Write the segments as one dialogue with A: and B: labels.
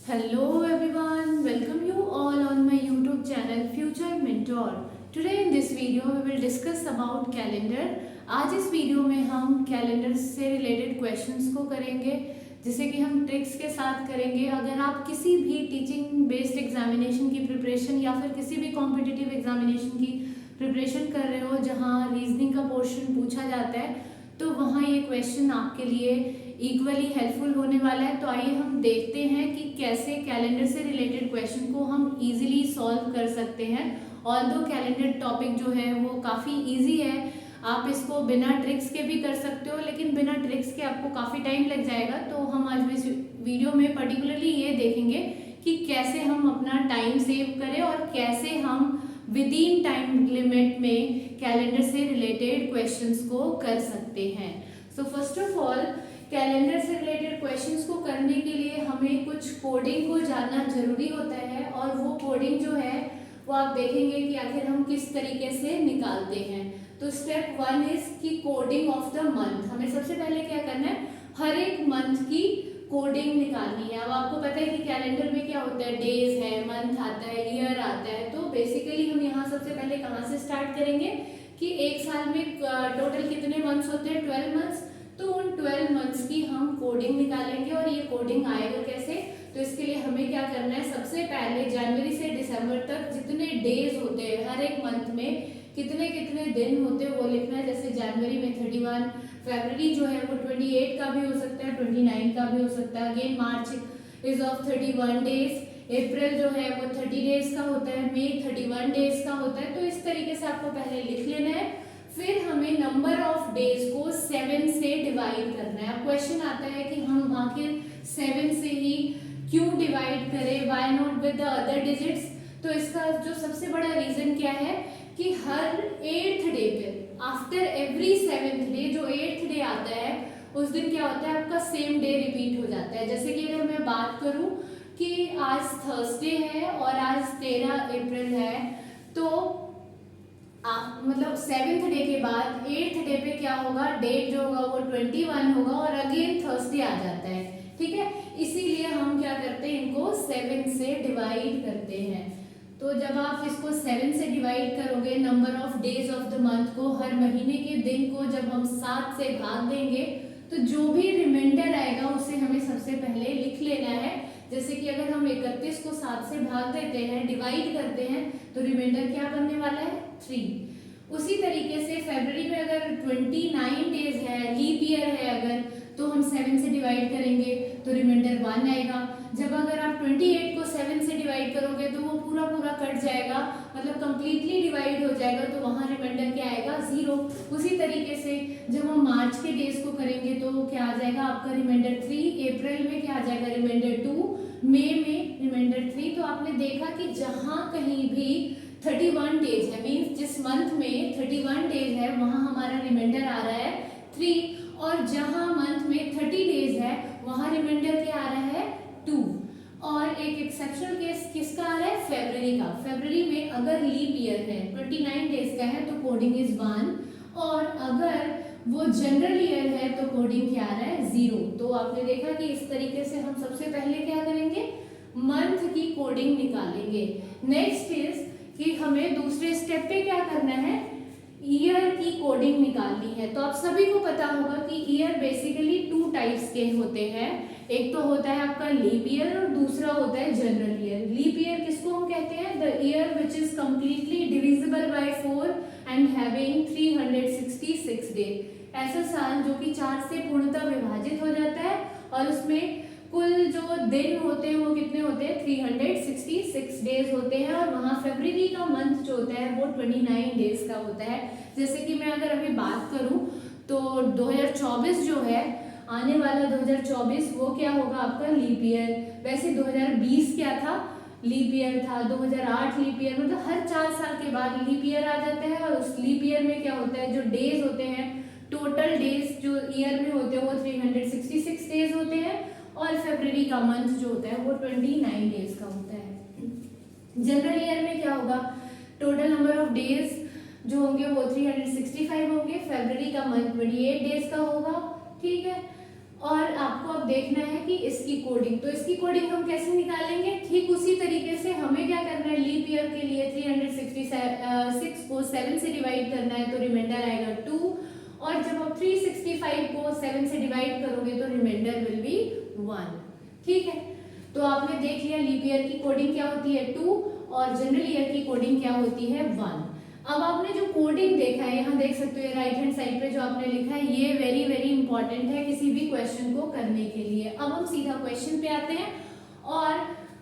A: Hello everyone, welcome you all on my YouTube channel Future Mentor. Today in this video we will discuss about calendar. आज इस video में हम calendar से related questions को करेंगे जिसे कि हम ट्रिक्स के साथ करेंगे। अगर आप किसी भी टीचिंग बेस्ड एग्जामिनेशन की प्रिपरेशन या फिर किसी भी कॉम्पिटिटिव एग्जामिनेशन की प्रिपरेशन कर रहे हो जहाँ रीजनिंग का पोर्शन पूछा जाता है तो वहाँ ये क्वेश्चन आपके लिए इक्वली हेल्पफुल होने वाला है। तो आइए हम देखते हैं कि कैसे कैलेंडर से रिलेटेड क्वेश्चन को हम इजीली सॉल्व कर सकते हैं। ऑल्दो कैलेंडर टॉपिक जो है वो काफ़ी इजी है, आप इसको बिना ट्रिक्स के भी कर सकते हो, लेकिन बिना ट्रिक्स के आपको काफ़ी टाइम लग जाएगा। तो हम आज इस वीडियो में पर्टिकुलरली ये देखेंगे कि कैसे हम अपना टाइम सेव करें और कैसे हम विद इन टाइम लिमिट में कैलेंडर से रिलेटेड क्वेश्चंस को कर सकते हैं। So first of all calendar से रिलेटेड क्वेश्चंस को करने के लिए हमें कुछ कोडिंग को जानना जरूरी होता है और वो कोडिंग जो है वो आप देखेंगे कि आखिर हम किस तरीके से निकालते हैं। तो स्टेप 1 इज कि कोडिंग ऑफ द मंथ। हमें सबसे पहले क्या करना है, हर एक मंथ की कोडिंग निकालनी है। अब आपको पता है कि कैलेंडर में क्या होता है, डेज है, मंथ आता है, ईयर आता है। तो बेसिकली हम यहाँ सबसे पहले कहाँ से स्टार्ट करेंगे कि एक साल में टोटल कितने मंथ्स होते हैं, 12 मंथ्स। तो उन 12 मंथ्स की हम कोडिंग निकालेंगे और ये कोडिंग आएगा कैसे, तो इसके लिए हमें क्या करना है, सबसे पहले जनवरी से दिसंबर तक जितने डेज होते हैं, हर एक मंथ में कितने कितने दिन होते हैं वो लिखना है। जैसे जनवरी में 31, फरवरी जो है वो 28 का भी हो सकता है, 29 का भी हो सकता है। Again March is of 31 days, April जो है वो 30 डेज का होता है, मई 31 डेज का होता है। तो इस तरीके से आपको पहले लिख लेना है। फिर हमें नंबर ऑफ डेज को 7 से डिवाइड करना है। अब क्वेश्चन आता है कि हम आखिर 7 से ही क्यों डिवाइड करें, why not with the other digits. तो इसका जो सबसे बड़ा रीजन क्या है कि हर 8th डे पे आफ्टर एवरी 7th डे, जो 8th डे आता है उस दिन क्या होता है, आपका सेम डे रिपीट हो जाता है। जैसे कि अगर मैं बात करूं कि आज थर्सडे है और आज 13 अप्रैल है, तो मतलब 7th डे के बाद 8th डे पे क्या होगा, डेट जो होगा वो 21 होगा और अगेन थर्सडे आ जाता है। ठीक है, इसीलिए हम क्या करते हैं, इनको 7 से डिवाइड करते हैं। तो जब आप इसको 7 से डिवाइड करोगे, number of days of the month को, हर महीने के दिन को जब हम 7 से भाग देंगे तो जो भी रिमाइंडर आएगा उसे हमें सबसे पहले लिख लेना है। जैसे कि अगर हम 31 को 7 से भाग देते हैं, डिवाइड करते हैं, तो रिमाइंडर क्या बनने वाला है, 3। उसी तरीके से फरवरी में अगर 29 डेज है, लीप ईयर है अगर, तो हम 7 से डिवाइड करेंगे तो रिमाइंडर 1 आएगा। जब अगर आप 28 को 7 से डिवाइड करोगे तो वो पूरा पूरा कट जाएगा, मतलब कंप्लीटली डिवाइड हो जाएगा, तो वहाँ रिमाइंडर क्या आएगा, 0। उसी तरीके से जब हम मार्च के डेज को करेंगे तो क्या आ जाएगा आपका रिमाइंडर 3, अप्रैल में क्या आ जाएगा रिमाइंडर 2, मई में रिमाइंडर 3। तो आपने देखा कि जहाँ कहीं भी 31 डेज है, मीन्स जिस मंथ में 31 डेज है वहाँ हमारा रिमाइंडर आ रहा है 3, और जहाँ मंथ में 30 डेज है वहाँ रिमाइंडर क्या आ रहा है, 2। और एक एक्सेप्शनल केस किसका आ रहा है, फरवरी का। फरवरी में अगर लीप ईयर है, 29 डेज का है, तो कोडिंग इज 1, और अगर वो जनरल ईयर है तो कोडिंग क्या आ रहा है, 0। तो आपने देखा कि इस तरीके से हम सबसे पहले क्या करेंगे, मंथ की कोडिंग निकालेंगे। नेक्स्ट इज कि हमें दूसरे स्टेप पे क्या करना है, ईयर की कोडिंग निकालनी है। तो आप सभी को पता होगा कि ईयर बेसिकली 2 टाइप्स के होते हैं। एक तो होता है आपका लीप ईयर और दूसरा होता है जनरल ईयर। लीप ईयर किसको हम कहते हैं, the year which is completely divisible by 4 and having 366 day. ऐसा साल जो कि 4 से पूर्णतः विभाजित हो जाता है और उसमें कुल जो दिन होते हैं वो कितने होते हैं, 366 डेज होते हैं। और वहाँ फरवरी का मंथ जो होता है वो 29 डेज का होता है। जैसे कि मैं अगर अभी बात करूँ तो 2024 जो है, आने वाला 2024 वो क्या होगा आपका, लीप ईयर। वैसे 2020 क्या था, लीप ईयर था। 2008 लीप ईयर, मतलब हर 4 साल के बाद लीप ईयर आ जाता है। और उस लीप ईयर में क्या होता है, जो डेज होते हैं, टोटल डेज जो ईयर में होते हैं वो 366 डेज होते हैं, और फरवरी का मंथ जो होता है वो 29 डेज का होता है। जनरल ईयर में क्या होगा, टोटल नंबर ऑफ डेज जो होंगे वो 365 होंगे, फरवरी का मंथ 28 डेज का होगा। ठीक है, और आपको अब देखना है कि इसकी कोडिंग, तो इसकी कोडिंग हम कैसे निकालेंगे, ठीक उसी तरीके से हमें क्या करना है, लीप ईयर के लिए 366 को 7 से डिवाइड करना है तो रिमाइंडर आएगा 2, और जब आप 365 को 7 से डिवाइड करोगे तो रिमाइंडर विल बी 1। ठीक है, तो आपने देख लिया लीप ईयर की कोडिंग क्या होती है 2 और जनरल ईयर की कोडिंग क्या होती है 1। अब आपने जो कोडिंग देखा है, यहाँ देख सकते हो राइट हैंड साइड पे जो आपने लिखा है, ये वेरी वेरी इंपॉर्टेंट है किसी भी क्वेश्चन को करने के लिए। अब हम सीधा क्वेश्चन पे आते हैं, और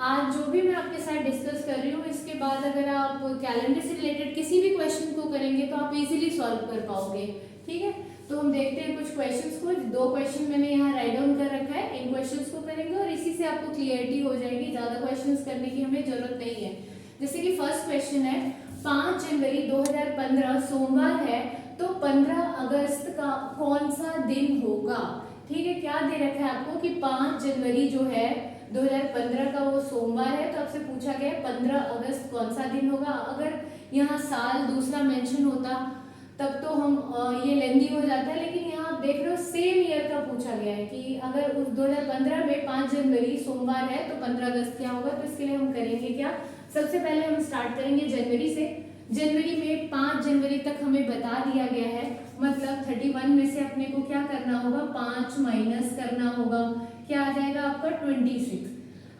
A: आज जो भी मैं आपके साथ डिस्कस कर रही हूँ, इसके बाद अगर आप कैलेंडर से रिलेटेड किसी भी क्वेश्चन को करेंगे तो आप इजीली सॉल्व कर पाओगे। ठीक है, तो हम देखते हैं कुछ क्वेश्चंस को। 2 क्वेश्चन मैंने यहाँ राइट डाउन कर रखा है, इन क्वेश्चंस को करेंगे और इसी से आपको क्लियरिटी हो जाएगी, ज्यादा क्वेश्चंस करने की हमें जरूरत नहीं है। जैसे कि फर्स्ट क्वेश्चन है, 5 जनवरी 2015 सोमवार है, तो 15 अगस्त का कौन सा दिन होगा। ठीक है, क्या दे रखा है आपको कि 5 जनवरी जो है 2015 का वो सोमवार है, तो आपसे पूछा गया 15 अगस्त कौन सा दिन होगा। अगर यहाँ साल दूसरा मेंशन होता तब तो हम ये लेंदी हो जाता है, लेकिन यहाँ आप देख रहे हो सेम ईयर का पूछा गया है कि अगर उस 2015 में 5 जनवरी सोमवार है तो 15 अगस्त क्या होगा। तो इसके लिए हम करेंगे क्या, सबसे पहले हम स्टार्ट करेंगे जनवरी से। जनवरी में 5 जनवरी तक हमें बता दिया गया है, मतलब 31 में से अपने को क्या करना होगा, 5 माइनस करना होगा, क्या आ जाएगा आपका 26।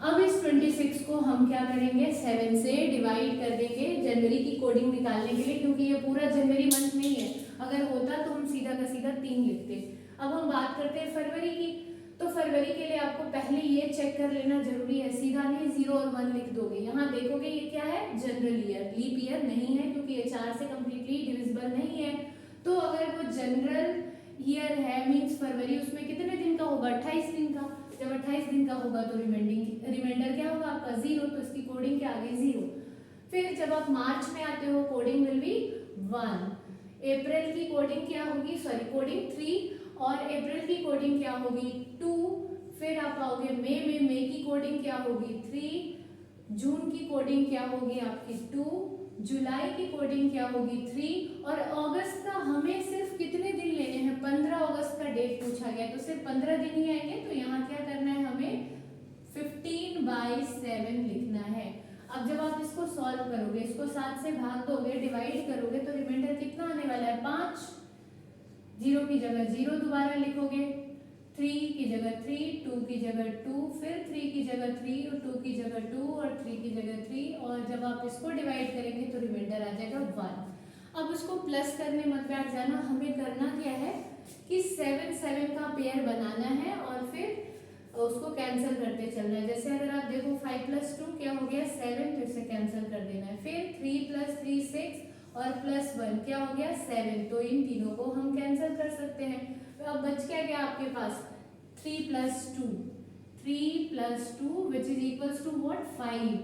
A: अब इस 26 को हम क्या करेंगे, 7 से डिवाइड कर देंगे जनवरी की कोडिंग निकालने के लिए, क्योंकि ये पूरा जनवरी मंथ नहीं है, अगर होता तो हम सीधा का सीधा 3 लिखते। अब हम बात करते हैं फरवरी की, तो फरवरी के लिए आपको पहले ये चेक कर लेना जरूरी है, सीधा नहीं 0 और 1 लिख दोगे। यहाँ देखोगे ये क्या है, जनरल ईयर, लीप ईयर नहीं है क्योंकि ये 4 से कम्प्लीटली डिविजिबल नहीं है। तो अगर वो जनरल ईयर है मीन्स फरवरी, उसमें कितने दिन का होगा, 28 दिन का। जब 28 दिन का होगा तो रिमाइंडर क्या होगा आपका 0, तो इसकी कोडिंग के आगे 0। फिर जब आप मार्च में आते हो कोडिंग विल बी 1। अप्रैल की कोडिंग क्या होगी, सॉरी कोडिंग 3, और अप्रैल की कोडिंग क्या होगी 2। फिर आप आओगे मई की कोडिंग क्या होगी 3, जून की कोडिंग क्या होगी आपकी 2, जुलाई की कोडिंग क्या होगी 3, और अगस्त का हमें सिर्फ कितने दिन लेने हैं, 15 अगस्त का डेट पूछा गया तो सिर्फ 15 दिन ही आएंगे। तो यहाँ क्या करना है, हमें 15/7 लिखना है। अब जब आप इसको सॉल्व करोगे, इसको 7 से भाग दोगे, डिवाइड करोगे, तो रिमाइंडर कितना आने वाला है 5। 0 की जगह 0 दोबारा लिखोगे, 3 की जगह 3, 2 की जगह 2, फिर 3 की जगह 3 और 2 की जगह 2 और 3 की जगह 3, और जब आप इसको डिवाइड करेंगे तो रिमाइंडर आ जाएगा 1। अब इसको प्लस करने मत बैठ जाना, हमें करना क्या है कि 7 का पेयर बनाना है और फिर उसको कैंसिल करते चलना है। जैसे अगर आप देखो 5 + 2 क्या हो गया 7, तो इसे कैंसिल कर देना है। फिर 3 + 3 6 और +1 क्या हो गया 7, तो इन तीनों को हम कैंसिल कर सकते हैं। तो अब बच क्या गया आपके पास 3 + 2, 3 + 2 which is equals to what 5।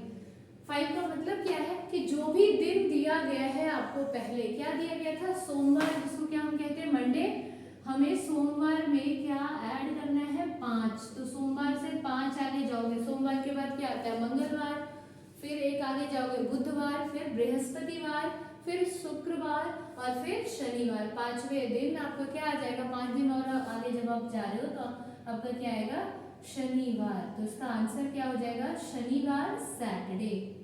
A: 5 का मतलब क्या है कि जो भी दिन दिया गया है आपको, पहले क्या दिया गया था सोमवार, जिसको क्या हम कहते हैं मंडे, हमें सोमवार में क्या ऐड करना है 5। तो सोमवार से 5 आगे जाओगे, सोमवार के बाद क्या आता है मंगलवार, फिर एक आगे जाओगे बुधवार, फिर बृहस्पतिवार, फिर शुक्रवार और फिर शनिवार। 5वें दिन आपका क्या आ जाएगा, 5 दिन और आगे जब आप जा रहे हो तो आपका क्या आएगा शनिवार। तो इसका आंसर क्या हो जाएगा शनिवार, सैटरडे।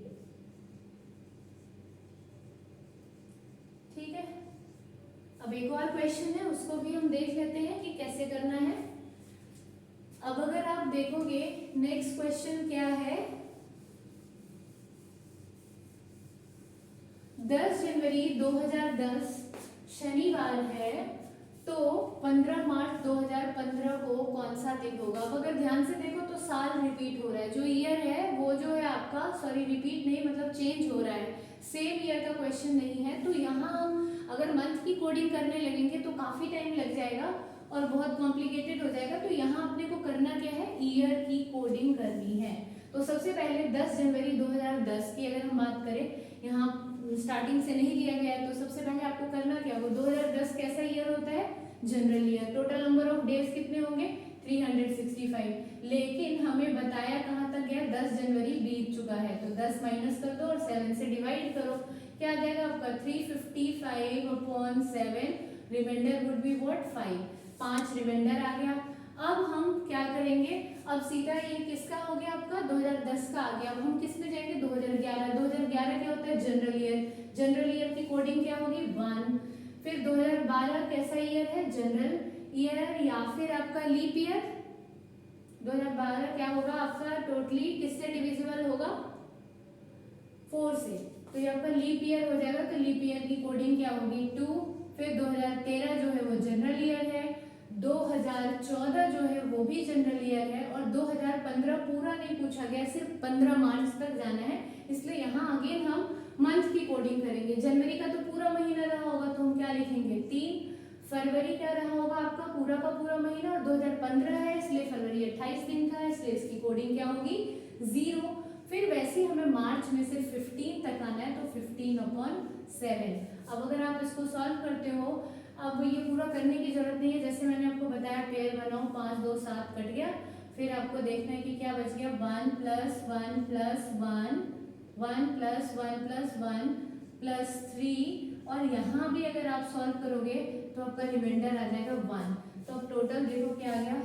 A: ठीक है, अब एक और क्वेश्चन है, उसको भी हम देख लेते हैं कि कैसे करना है। अब अगर आप देखोगे नेक्स्ट क्वेश्चन क्या है, 10 जनवरी 2010 शनिवार है, तो 15 मार्च 2015 को कौन सा दिन होगा। अब अगर ध्यान से देखो तो साल रिपीट हो रहा है, जो ईयर है वो जो है आपका, सॉरी रिपीट नहीं मतलब चेंज हो रहा है, सेम ईयर का क्वेश्चन नहीं है। तो यहाँ हम अगर मंथ की कोडिंग करने लगेंगे तो काफी टाइम लग जाएगा और बहुत कॉम्प्लिकेटेड हो जाएगा। तो यहाँ अपने को करना क्या है, ईयर की कोडिंग करनी है। तो सबसे पहले 10 जनवरी 2010 की अगर हम बात करें, यहाँ स्टार्टिंग से नहीं दिया गया है, तो सबसे पहले आपको करना क्या होगा, 2010 कैसा ईयर होता है general year. Total number of days कितने होंगे 365, लेकिन हमें बताया कहाँ तक गया 10 जनवरी बीत चुका है, तो 10 माइनस कर दो और 7 से डिवाइड करो, क्या आ जाएगा आपका 355/7, reminder would be what 5 reminder आ गया। अब हम क्या करेंगे, अब सीधा ये किसका हो गया आपका 2010 का आ गया। अब हम किस में जाएंगे 2011। 2011 क्या होता है जनरल ईयर, जनरल ईयर की कोडिंग क्या होगी 1। फिर 2012 कैसा ईयर है जनरल ईयर या फिर आपका लीप ईयर। 2012 क्या होगा आपका टोटली किससे डिविजिबल होगा 4 से, तो ये आपका लीप ईयर हो जाएगा। तो लीप ईयर की कोडिंग क्या होगी 2। फिर 2013 जो है वो जनरल ईयर है, 2014 जो है वो भी जनरल ईयर है, और 2015 पूरा नहीं पूछा गया, सिर्फ 15 मार्च तक जाना है, इसलिए यहाँ अगेन हम मंथ की कोडिंग करेंगे। जनवरी का तो पूरा महीना रहा होगा तो हम क्या लिखेंगे 3। फरवरी क्या रहा होगा आपका पूरा का पूरा महीना, और 2015 है इसलिए फरवरी 28 दिन का है, इसलिए इसकी कोडिंग क्या होगी 0। फिर वैसे ही हमें मार्च में से 15 तक आना है, तो 15/7। अब अगर आप इसको सॉल्व करते हो, अब ये पूरा करने की जरूरत नहीं है, जैसे मैंने आपको बताया पेयर बनाओ 5 2 7 कट गया। फिर आपको देखना है कि क्या बच गया 1 + 1 + 1 1 + 1 + 1 + 3, और यहाँ भी अगर आप सॉल्व करोगे तो आपका रिमाइंडर आ जाएगा 1। तो अब टोटल देखो क्या आ गया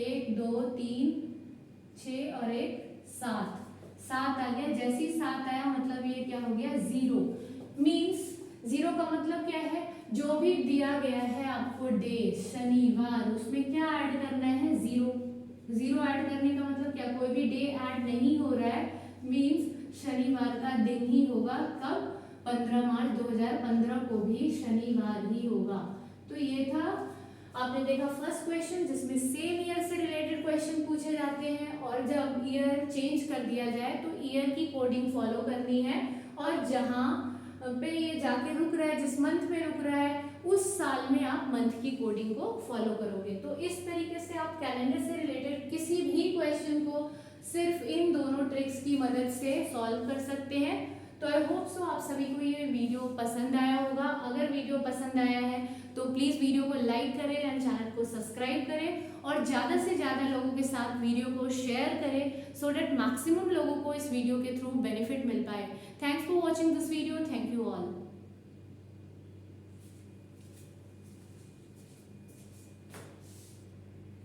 A: 1 2 3 6 और 1 7 7 आ गया। जैसे ही 7 आया मतलब ये क्या हो गया 0। मीन्स 0 का मतलब क्या है, जो भी दिया गया है आपको डे शनिवार, उसमें क्या ऐड करना है 0। 0 ऐड करने का मतलब क्या, कोई भी डे ऐड नहीं हो रहा है, मीन्स शनिवार का दिन ही होगा। कब 15 मार्च 2015 को भी शनिवार ही होगा। तो ये था आपने देखा फर्स्ट क्वेश्चन जिसमें सेम ईयर से रिलेटेड क्वेश्चन पूछे जाते हैं, और जब ईयर चेंज कर दिया जाए तो ईयर की कोडिंग फॉलो करनी है, और जहां पे ये जाके रुक रहा है, जिस मंथ में रुक रहा है, उस साल में आप मंथ की कोडिंग को फॉलो करोगे। तो इस तरीके से आप कैलेंडर से रिलेटेड किसी भी क्वेश्चन को सिर्फ इन दोनों ट्रिक्स की मदद से सॉल्व कर सकते हैं। तो आई होप सो आप सभी को ये वीडियो पसंद आया होगा। अगर वीडियो पसंद आया है तो प्लीज़ वीडियो को लाइक करें एंड चैनल को सब्सक्राइब करें, और ज़्यादा से ज़्यादा लोगों के साथ वीडियो को शेयर करें, सो डेट मैक्सिमम लोगों को इस वीडियो के थ्रू बेनिफिट मिल पाए। Thanks for watching this video. Thank you all.